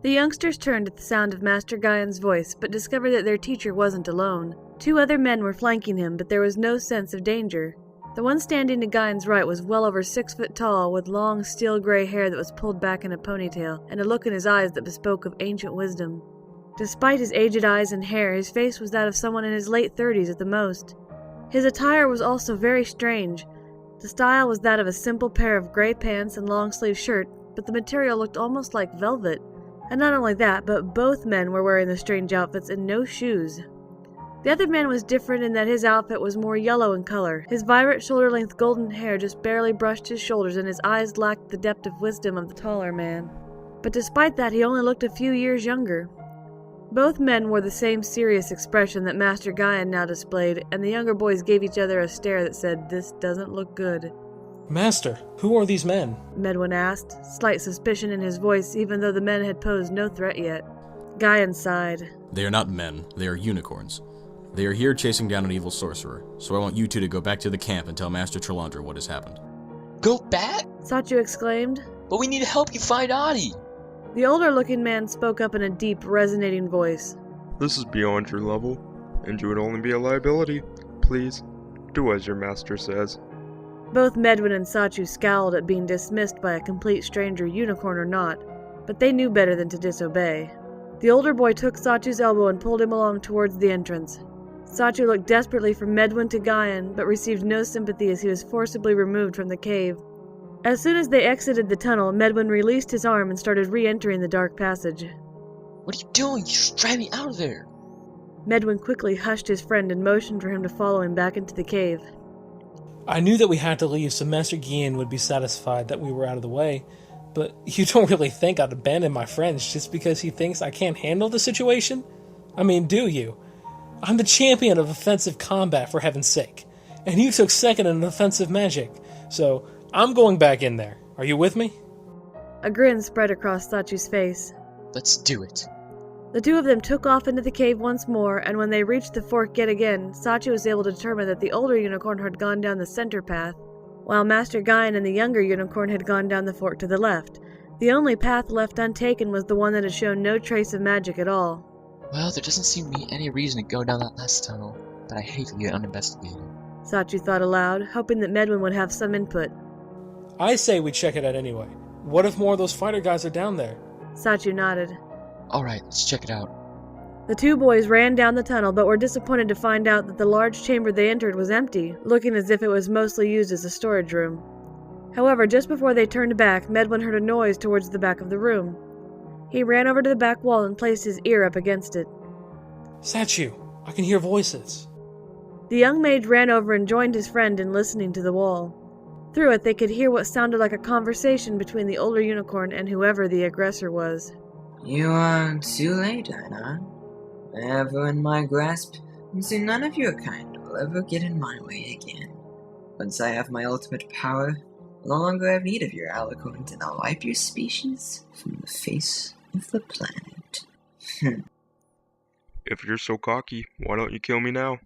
The youngsters turned at the sound of Master Gaian's voice, but discovered that their teacher wasn't alone. 2 other men were flanking him, but there was no sense of danger. The one standing to Gaian's right was well over 6 foot tall, with long, steel-gray hair that was pulled back in a ponytail, and a look in his eyes that bespoke of ancient wisdom. Despite his aged eyes and hair, his face was that of someone in his late 30s at the most. His attire was also very strange. The style was that of a simple pair of gray pants and long-sleeved shirt, but the material looked almost like velvet. And not only that, but both men were wearing the strange outfits and no shoes. The other man was different in that his outfit was more yellow in color. His vibrant shoulder-length golden hair just barely brushed his shoulders, and his eyes lacked the depth of wisdom of the taller man. But despite that, he only looked a few years younger. Both men wore the same serious expression that Master Gaian now displayed, and the younger boys gave each other a stare that said, "This doesn't look good." "Master, who are these men?" Medwin asked, slight suspicion in his voice even though the men had posed no threat yet. Gaian sighed. "They are not men, they are unicorns. They are here chasing down an evil sorcerer, so I want you two to go back to the camp and tell Master Trelandra what has happened." "Go back?" Sachu exclaimed. "But we need to help you find Adi." The older-looking man spoke up in a deep, resonating voice. "This is beyond your level, and you would only be a liability. Please, do as your master says." Both Medwin and Sachu scowled at being dismissed by a complete stranger, unicorn or not, but they knew better than to disobey. The older boy took Sachu's elbow and pulled him along towards the entrance. Sachu looked desperately from Medwin to Gaian, but received no sympathy as he was forcibly removed from the cave. As soon as they exited the tunnel, Medwin released his arm and started re-entering the dark passage. "What are you doing? You just drive me out of there." Medwin quickly hushed his friend and motioned for him to follow him back into the cave. "I knew that we had to leave so Master Gaian would be satisfied that we were out of the way, but you don't really think I'd abandon my friends just because he thinks I can't handle the situation? I mean, do you? I'm the champion of offensive combat, for heaven's sake, and you took second in offensive magic, so I'm going back in there. Are you with me?" A grin spread across Sachu's face. "Let's do it." The 2 of them took off into the cave once more, and when they reached the fork yet again, Sachu was able to determine that the older unicorn had gone down the center path, while Master Gaian and the younger unicorn had gone down the fork to the left. The only path left untaken was the one that had shown no trace of magic at all. "Well, there doesn't seem to be any reason to go down that last tunnel, but I hate to get uninvestigated." Sachu thought aloud, hoping that Medwin would have some input. "I say we check it out anyway. What if more of those fighter guys are down there?" Sachu nodded. "Alright, let's check it out." The 2 boys ran down the tunnel, but were disappointed to find out that the large chamber they entered was empty, looking as if it was mostly used as a storage room. However, just before they turned back, Medwin heard a noise towards the back of the room. He ran over to the back wall and placed his ear up against it. "Sachu, I can hear voices." The young mage ran over and joined his friend in listening to the wall. Through it, they could hear what sounded like a conversation between the older unicorn and whoever the aggressor was. "You are too late, Einar. I have her in my grasp, and soon none of your kind will ever get in my way again. Once I have my ultimate power, I'll no longer have need of your alicorns, and I'll wipe your species from the face of the planet." If you're so cocky, why don't you kill me now?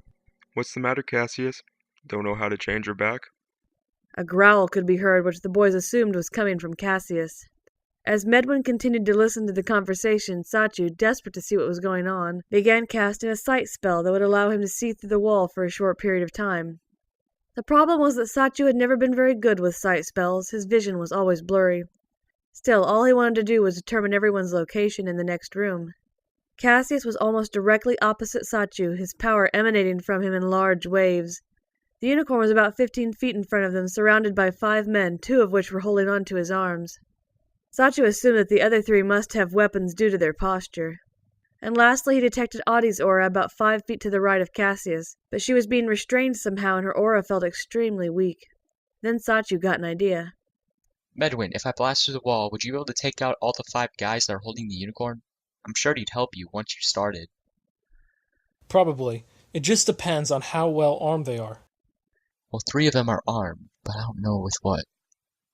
What's the matter, Cassius? Don't know how to change her back? A growl could be heard, which the boys assumed was coming from Cassius. As Medwin continued to listen to the conversation, Sachu, desperate to see what was going on, began casting a sight spell that would allow him to see through the wall for a short period of time. The problem was that Sachu had never been very good with sight spells. His vision was always blurry. Still, all he wanted to do was determine everyone's location in the next room. Cassius was almost directly opposite Sachu, his power emanating from him in large waves. The unicorn was about 15 feet in front of them, surrounded by 5 men, 2 of which were holding on to his arms. Sachu assumed that the other 3 must have weapons due to their posture. And lastly, he detected Adi's aura about 5 feet to the right of Cassius, but she was being restrained somehow and her aura felt extremely weak. Then Sachu got an idea. "Medwin, if I blast through the wall, would you be able to take out all the 5 guys that are holding the unicorn? I'm sure he'd help you once you started." "Probably. It just depends on how well armed they are." "Well, 3 of them are armed, but I don't know with what.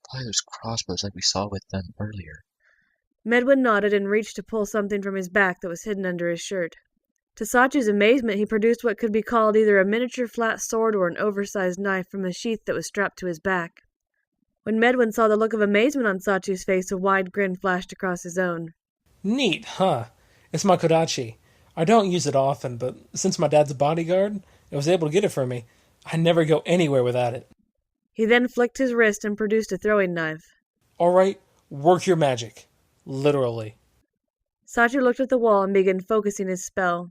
Probably those crossbows like we saw with them earlier." Medwin nodded and reached to pull something from his back that was hidden under his shirt. To Sachu's amazement, he produced what could be called either a miniature flat sword or an oversized knife from a sheath that was strapped to his back. When Medwin saw the look of amazement on Sachu's face, a wide grin flashed across his own. Neat, huh? It's my Kodachi. I don't use it often, but since my dad's a bodyguard, I was able to get it for me. I never go anywhere without it. He then flicked his wrist and produced a throwing knife. Alright, work your magic. Literally. Sachu looked at the wall and began focusing his spell.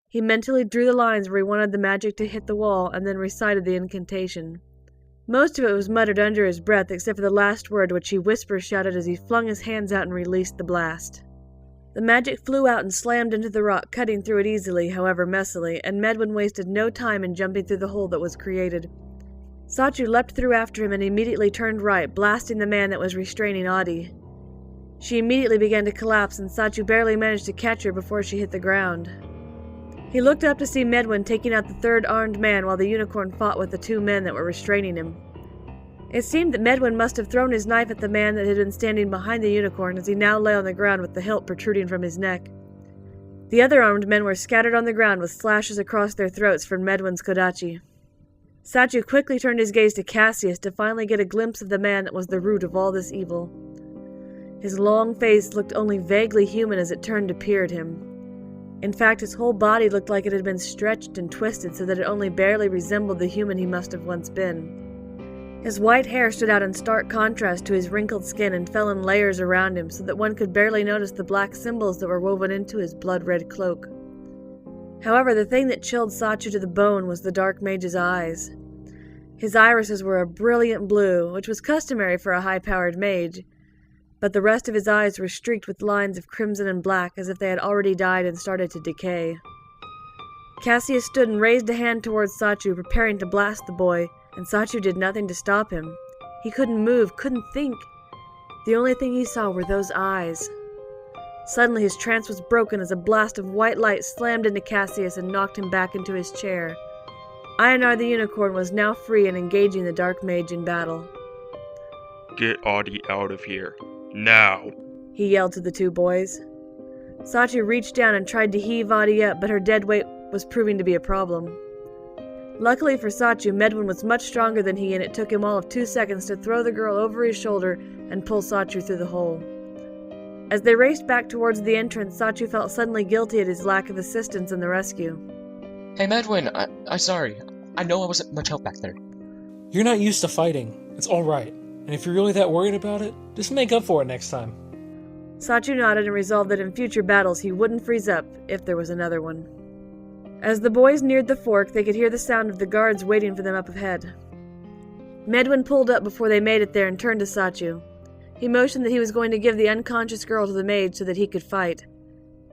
He mentally drew the lines where he wanted the magic to hit the wall and then recited the incantation. Most of it was muttered under his breath except for the last word, which he whisper-shouted as he flung his hands out and released the blast. The magic flew out and slammed into the rock, cutting through it easily, however messily, and Medwin wasted no time in jumping through the hole that was created. Sachu leapt through after him and immediately turned right, blasting the man that was restraining Adi. She immediately began to collapse, and Sachu barely managed to catch her before she hit the ground. He looked up to see Medwin taking out the third armed man while the unicorn fought with the two men that were restraining him. It seemed that Medwin must have thrown his knife at the man that had been standing behind the unicorn, as he now lay on the ground with the hilt protruding from his neck. The other armed men were scattered on the ground with slashes across their throats from Medwin's Kodachi. Sachu quickly turned his gaze to Cassius to finally get a glimpse of the man that was the root of all this evil. His long face looked only vaguely human as it turned to peer at him. In fact, his whole body looked like it had been stretched and twisted so that it only barely resembled the human he must have once been. His white hair stood out in stark contrast to his wrinkled skin and fell in layers around him so that one could barely notice the black symbols that were woven into his blood-red cloak. However, the thing that chilled Sachu to the bone was the dark mage's eyes. His irises were a brilliant blue, which was customary for a high-powered mage, but the rest of his eyes were streaked with lines of crimson and black as if they had already died and started to decay. Cassius stood and raised a hand towards Sachu, preparing to blast the boy, and Sachu did nothing to stop him. He couldn't move, couldn't think. The only thing he saw were those eyes. Suddenly his trance was broken as a blast of white light slammed into Cassius and knocked him back into his chair. Ionar the unicorn was now free and engaging the dark mage in battle. Get Adi out of here. Now! He yelled to the two boys. Sachu reached down and tried to heave Adi up, but her dead weight was proving to be a problem. Luckily for Sachu, Medwin was much stronger than he, and it took him all of 2 seconds to throw the girl over his shoulder and pull Sachu through the hole. As they raced back towards the entrance, Sachu felt suddenly guilty at his lack of assistance in the rescue. Hey Medwin, I'm sorry. I know I wasn't much help back there. You're not used to fighting. It's alright. And if you're really that worried about it, just make up for it next time. Sachu nodded and resolved that in future battles he wouldn't freeze up if there was another one. As the boys neared the fork, they could hear the sound of the guards waiting for them up ahead. Medwin pulled up before they made it there and turned to Sachu. He motioned that he was going to give the unconscious girl to the mage so that he could fight.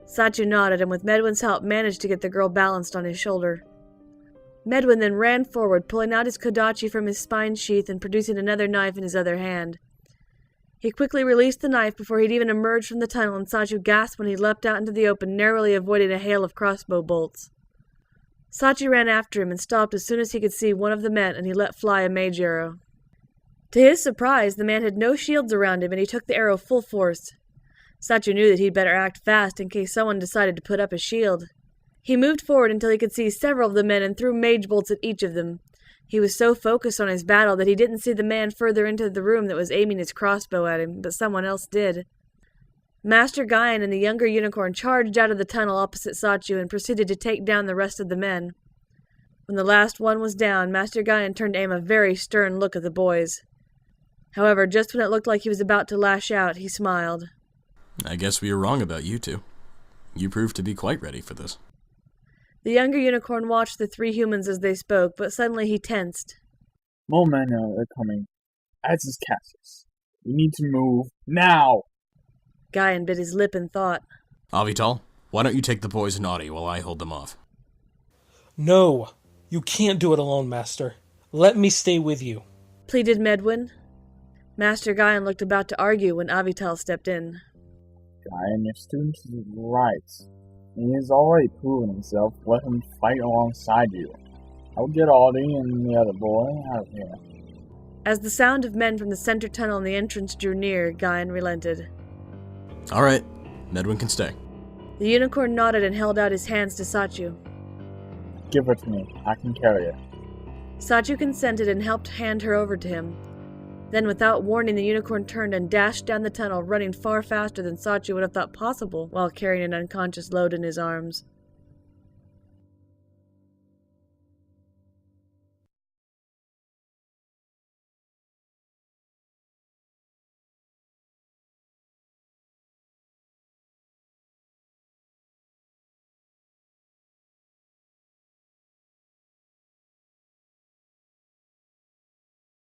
Sachu nodded and with Medwin's help managed to get the girl balanced on his shoulder. Medwin then ran forward, pulling out his Kodachi from his spine sheath and producing another knife in his other hand. He quickly released the knife before he'd even emerged from the tunnel, and Sachu gasped when he leapt out into the open, narrowly avoiding a hail of crossbow bolts. Sachu ran after him and stopped as soon as he could see one of the men, and he let fly a mage arrow. To his surprise, the man had no shields around him, and he took the arrow full force. Sachu knew that he'd better act fast in case someone decided to put up a shield. He moved forward until he could see several of the men and threw mage bolts at each of them. He was so focused on his battle that he didn't see the man further into the room that was aiming his crossbow at him, but someone else did. Master Gaian and the younger unicorn charged out of the tunnel opposite Sachu and proceeded to take down the rest of the men. When the last one was down, Master Gaian turned to aim a very stern look at the boys. However, just when it looked like he was about to lash out, he smiled. I guess we were wrong about you two. You proved to be quite ready for this. The younger unicorn watched the three humans as they spoke, but suddenly he tensed. More men are coming, as is Cassius. We need to move now! Gaian bit his lip in thought. Avital, why don't you take the boys and Audi while I hold them off? No, you can't do it alone, Master. Let me stay with you, pleaded Medwin. Master Gaian looked about to argue when Avital stepped in. Gaian, your student is right. He has already proven himself. Let him fight alongside you. I'll get Audi and the other boy out of here. As the sound of men from the center tunnel in the entrance drew near, Gaian relented. All right, Medwin can stay. The unicorn nodded and held out his hands to Sachu. Give her to me. I can carry her. Sachu consented and helped hand her over to him. Then, without warning, the unicorn turned and dashed down the tunnel, running far faster than Sachi would have thought possible while carrying an unconscious load in his arms.